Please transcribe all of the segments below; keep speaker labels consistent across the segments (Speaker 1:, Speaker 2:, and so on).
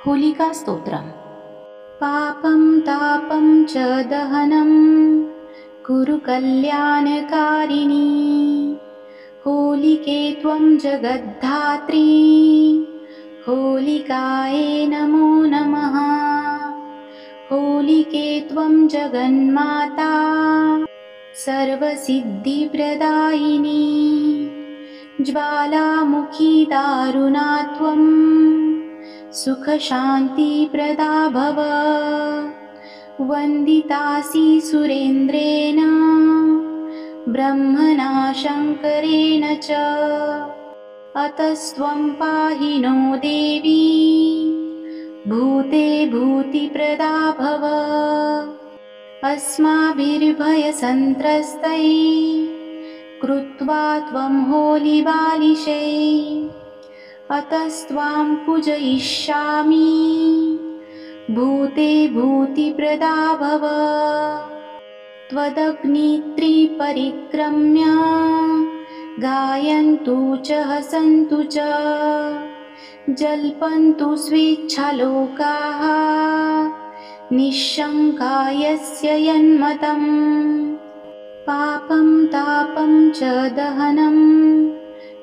Speaker 1: होलिकास्तोत्रम्। पापं तापं च दहनं कुरु कल्याणकारिणी। होलिके त्वं जगद्धात्री, होलिकायै नमो नमः। होलिके त्वं जगन्माता, सर्वसिद्धिप्रदायिनी। ज्वालामुखी दारुणा त्वं, सुखशान्तिप्रदा भव। वन्दितासि सुरेन्द्रेण, ब्रह्मणा शङ्करेण च। अतस्त्वं पाहि नो देवी, भूते भूतिप्रदा भव। अस्माभिर्भयसन्त्रस्तैः कृत्वा त्वं होलिबालिशै। अतस्त्वां पूजयिष्यामि, भूते भूतिप्रदा भव। त्वदग्नित्रिपरिक्रम्य गायन्तु च हसन्तु च, जल्पन्तु स्वेच्छालोकाः, निःशङ्का यस्य यन्मतम्। पापं तापं च दहनं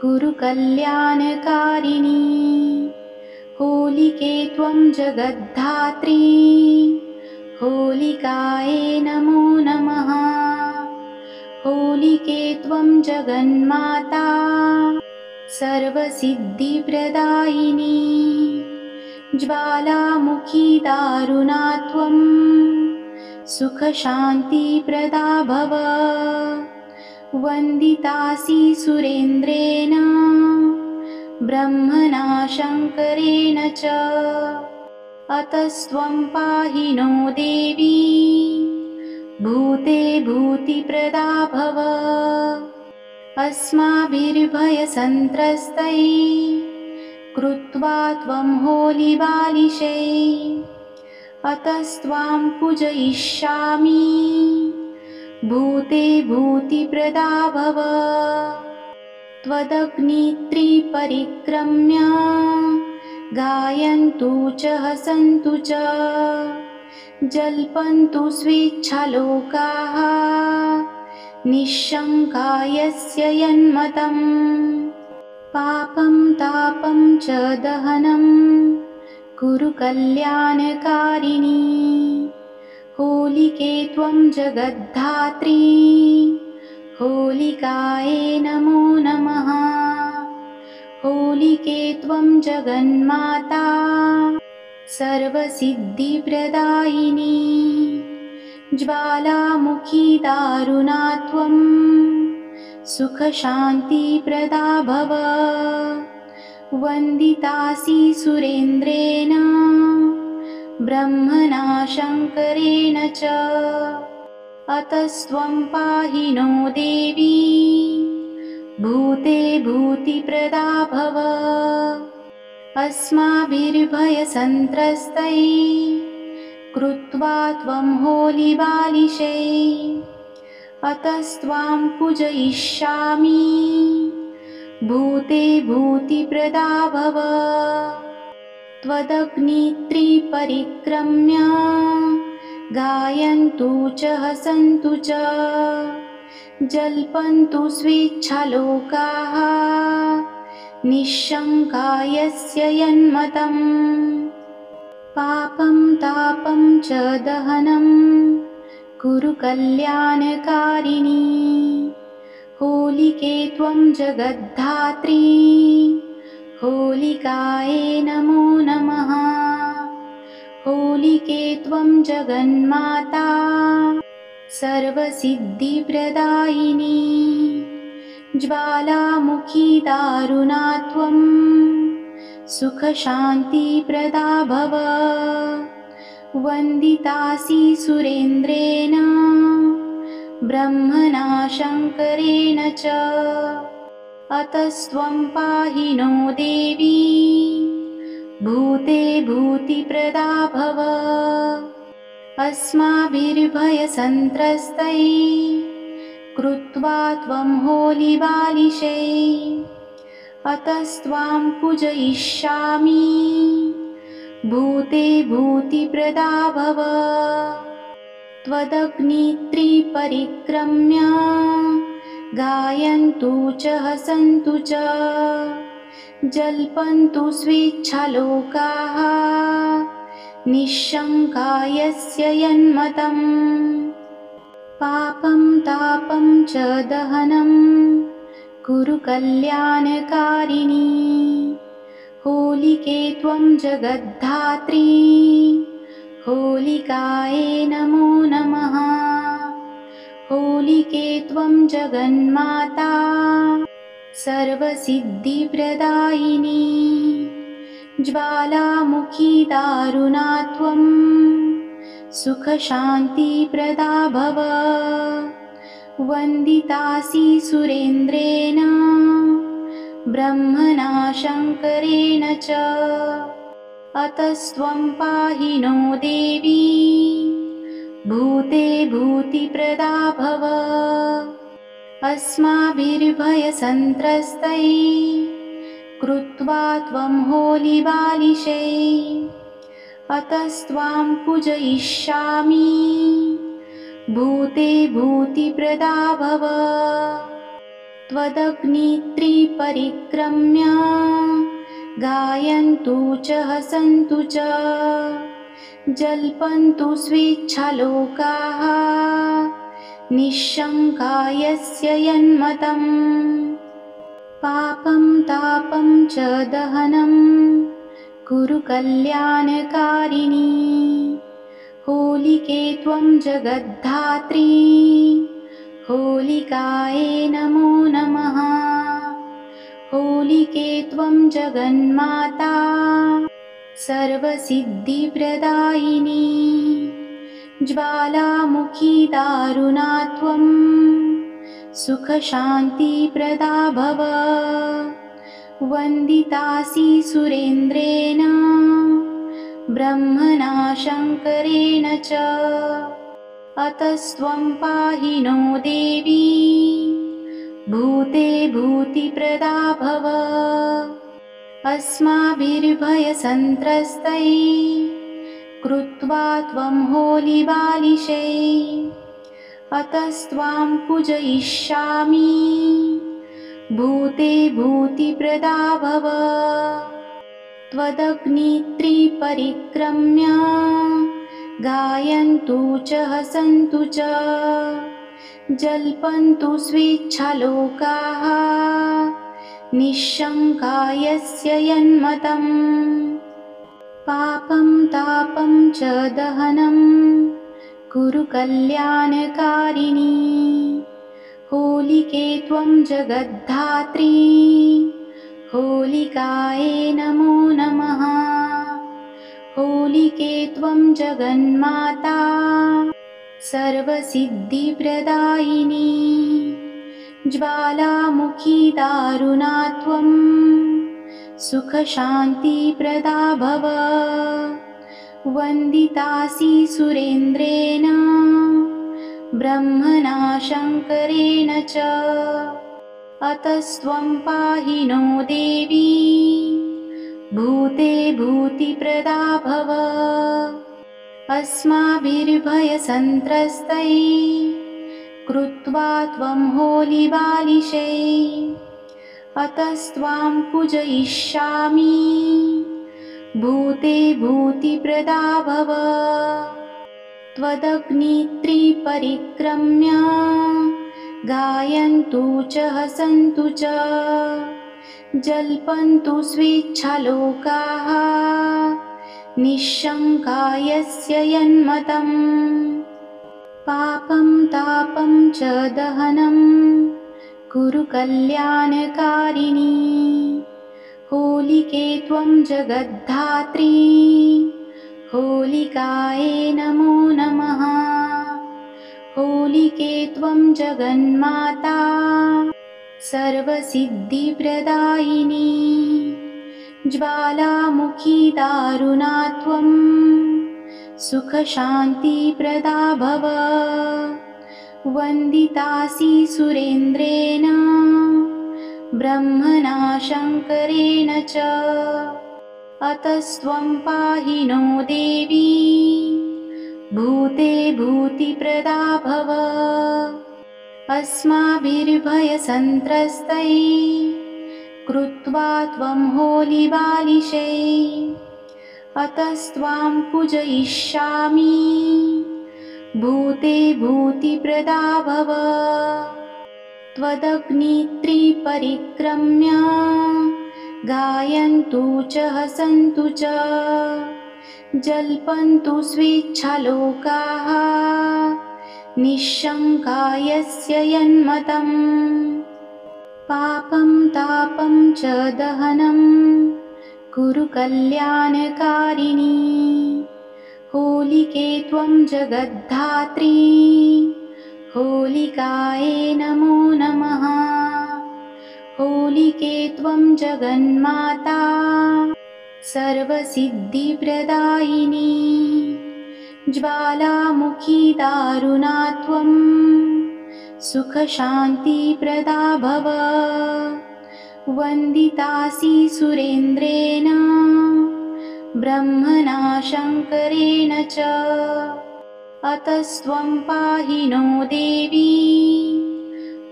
Speaker 1: कुरु कल्याणकारिणी। होलिके त्वं जगद्धात्री, होलिकायै नमो नमः। होलिके त्वं जगन्माता, सर्वसिद्धिप्रदायिनी। ज्वालामुखी दारुणा त्वं, सुखशान्तिप्रदा भव। वन्दितासि सुरेन्द्रेण, ब्रह्मणा शङ्करेण च। अतस्त्वं पाहि नो देवी, भूते भूतिप्रदा भव। अस्माभिर्भयसन्त्रस्तैः कृत्वा त्वं होलिबालिशै। अतस्त्वां पूजयिष्यामि, भूते भूतिप्रदा भव। त्वदग्नित्रिपरिक्रम्य गायन्तु च हसन्तु च, जल्पन्तु स्वेच्छालोकाः, निःशङ्का यस्य यन्मतम्। पापं तापं च दहनं कुरु कल्याणकारिणी। होलिके त्वं जगद्धात्री, होलिकायै नमो नमः। होलिके त्वं जगन्माता, सर्वसिद्धिप्रदायिनी। ज्वालामुखी दारुणा त्वं, सुखशान्तिप्रदा भव। वन्दितासि सुरेन्द्रेण, ब्रह्मणा शङ्करेण च। अतस्त्वं पाहि नो देवी, भूते भूतिप्रदा भव। अस्माभिर्भयसन्त्रस्तैः कृत्वा त्वं होलिबालिशै। अतस्त्वां पूजयिष्यामि, भूते भूतिप्रदा भव। त्वदग्नित्रिपरिक्रम्य गायन्तु च हसन्तु च, जल्पन्तु स्वेच्छालोकाः, निःशङ्का यस्य यन्मतम्। पापं तापं च दहनं कुरु कल्याणकारिणी। होलिके त्वं जगद्धात्री, होलिकायै नमो नमः। होलिके त्वं जगन्माता, सर्वसिद्धिप्रदायिनी। ज्वालामुखी दारुणा त्वं, सुखशान्तिप्रदा भव। वन्दितासि सुरेन्द्रेण, ब्रह्मणा शङ्करेण च। अतस्त्वं पाहि नो देवी, भूते भूतिप्रदा भव। अस्माभिर्भयसन्त्रस्तैः कृत्वा त्वं होलिबालिशै। अतस्त्वां पूजयिष्यामि, भूते भूतिप्रदा भव त्वदग्नित्रिपरिक्रम्य गायन्तु च हसन्तु च जल्पन्तु स्वेच्छालोकाः निःशङ्का यस्य यन्मतम् पापं तापं च दहनं कुरु कल्याणकारिणी होलिके त्वं जगद्धात्री होलिकायै नमो नमः होलिके त्वं जगन्माता सर्वसिद्धिप्रदायिनी ज्वालामुखी दारुणा त्वं सुखशान्तिप्रदा भव वन्दितासि सुरेन्द्रेण ब्रह्मणा शङ्करेण च अतस्त्वं पाहि नो देवी भूते भूतिप्रदा भव अस्माभिर्भयसन्त्रस्तैः कृत्वा त्वं होलिबालिशैः अतस्त्वां पूजयिष्यामि भूते भूतिप्रदा भव त्वदग्नित्रिपरिक्रम्य गायन्तु च हसन्तु च जल्पन्तु स्वेच्छालोकाः निःशङ्का यस्य यन्मतम् पापं तापं च दहनं कुरु कल्याणकारिणी होलिके त्वं जगद्धात्री होलिकायै नमो नमः होलिके त्वं जगन्माता सर्वसिद्धिप्रदायिनी ज्वालामुखी दारुणा त्वं सुखशान्तिप्रदा भव वन्दितासि सुरेन्द्रेण ब्रह्मणा शङ्करेण च अतस्त्वं पाहि नो देवी भूते भूतिप्रदा भव अस्माभिर्भयसन्त्रस्तैः कृत्वा त्वं होलिबालिशैः अतस्त्वां पूजयिष्यामि भूते भूतिप्रदा भव त्वदग्नित्रिपरिक्रम्य गायन्तु च हसन्तु च जल्पन्तु स्वेच्छालोकाः निःशङ्का यस्य यन्मतम् पापं तापं च दहनं कुरु कल्याणकारिणी होलिके त्वं जगद्धात्री होलिकायै नमो नमः होलिके त्वं जगन्माता सर्वसिद्धिप्रदायिनी ज्वालामुखी दारुणा त्वं सुखशान्तिप्रदा भव वन्दितासि सुरेन्द्रेण ब्रह्मणा शङ्करेण च अतस्त्वं पाहि नो देवी भूते भूतिप्रदा भव अस्माभिर्भयसन्त्रस्तैः कृत्वा त्वं होलिबालिशैः अतस्त्वां पूजयिष्यामि भूते भूतिप्रदा भव त्वदग्नित्रिपरिक्रम्य गायन्तु च हसन्तु च जल्पन्तु स्वेच्छालोकाः निःशङ्का यस्य यन्मतम् पापं तापं च दहनं कुरु कल्याणकारिणी होलिके त्वं जगद्धात्री होलिकायै नमो नमः होलिके त्वं जगन्माता सर्वसिद्धिप्रदायिनी ज्वालामुखी दारुणा त्वं सुखशान्तिप्रदा भव वन्दितासि सुरेन्द्रेण ब्रह्मणा शङ्करेण च अतस्त्वं पाहि नो देवी भूते भूतिप्रदा भव अस्माभिर्भयसन्त्रस्तैः कृत्वा त्वं होलिबालिशै अतस्त्वां पूजयिष्यामि भूते भूतिप्रदा भव त्वदग्नित्रिपरिक्रम्य गायन्तु च हसन्तु च जल्पन्तु स्वेच्छालोकाः निःशङ्का यस्य यन्मतम् पापं तापं च दहनं कुरु कल्याणकारिणी होलिके त्वं जगद्धात्री होलिकायै नमो नमः होलिके त्वं जगन्माता सर्वसिद्धिप्रदायिनी ज्वालामुखी दारुणा त्वं सुखशान्तिप्रदा भव वन्दितासि सुरेन्द्रेण ब्रह्मणा शङ्करेण च अतस्त्वं पाहि नो देवी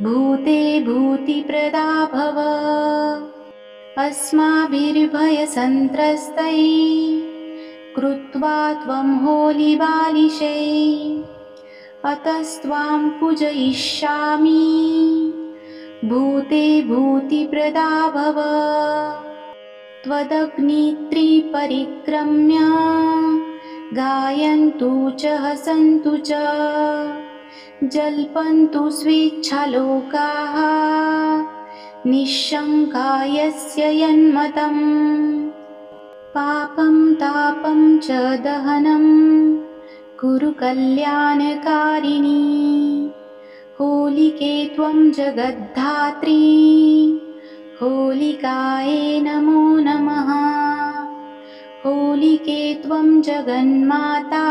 Speaker 1: भूते भूतिप्रदा भव अस्माभिर्भयसन्त्रस्तैः कृत्वा त्वं होलिबालिशै अतस्त्वां पूजयिष्यामि भूते भूतिप्रदा भव त्वदग्नित्रिपरिक्रम्य गायन्तु च हसन्तु च जल्पन्तु स्वेच्छालोकाः निःशङ्का यस्य यन्मतम् पापं तापं च दहनं कुरु कल्याणकारिणी होलिके त्वं जगद्धात्री होलिकायै नमो नमः होलिके त्वं जगन्माता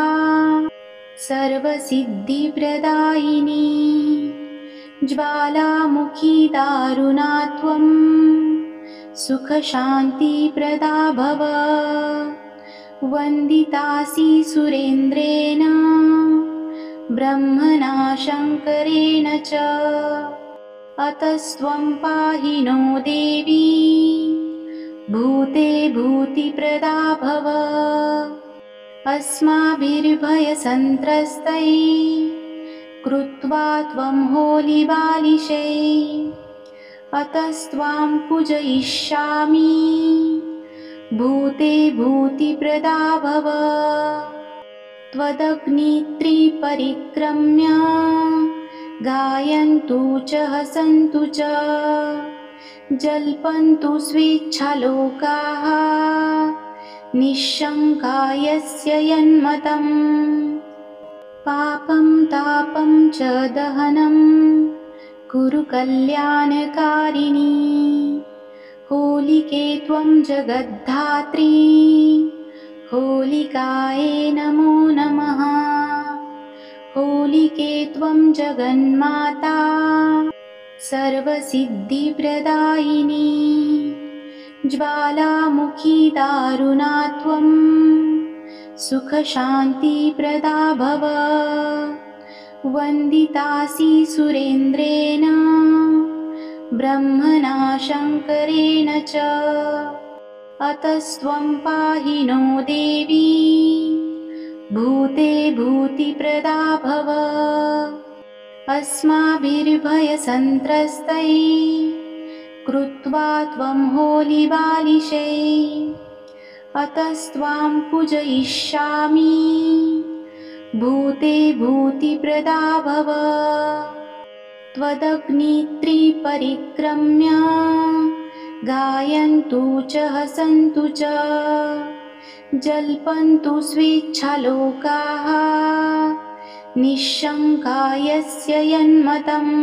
Speaker 1: सर्वसिद्धिप्रदायिनी ज्वालामुखी दारुणा त्वं सुखशान्तिप्रदा भव वन्दितासि सुरेन्द्रेण ब्रह्मणा शङ्करेण च अतस्त्वं पाहि नो देवी भूते भूतिप्रदा भव अस्माभिर्भयसन्त्रस्तैः कृत्वा त्वं होलिबालिशै अतस्त्वां पूजयिष्यामि भूते भूतिप्रदा भव त्वदग्नित्रिपरिक्रम्य गायन्तु च हसन्तु च जल्पन्तु स्वेच्छालोकाः निःशङ्का यस्य यन्मतम् पापं तापं च दहनं कुरु कल्याणकारिणी होलिके त्वं जगद्धात्री होलिकायै नमो नमः होलिके त्वं जगन्माता सर्वसिद्धिप्रदायिनी ज्वालामुखी दारुणा त्वं सुखशान्तिप्रदा भव वन्दितासि सुरेन्द्रेण ब्रह्मणा शङ्करेण च अतस्त्वं पाहि नो देवी भूते भूतिप्रदा भव अस्माभिर्भयसन्त्रस्तैः कृत्वा त्वं होलिबालिशै अतस्त्वां पूजयिष्यामि भूते भूतिप्रदा भव त्वदग्नित्रिपरिक्रम्य गायन्तु च हसन्तु च जल्पन्तु स्वेच्छालोकाः निःशङ्का यस्य यन्मतम्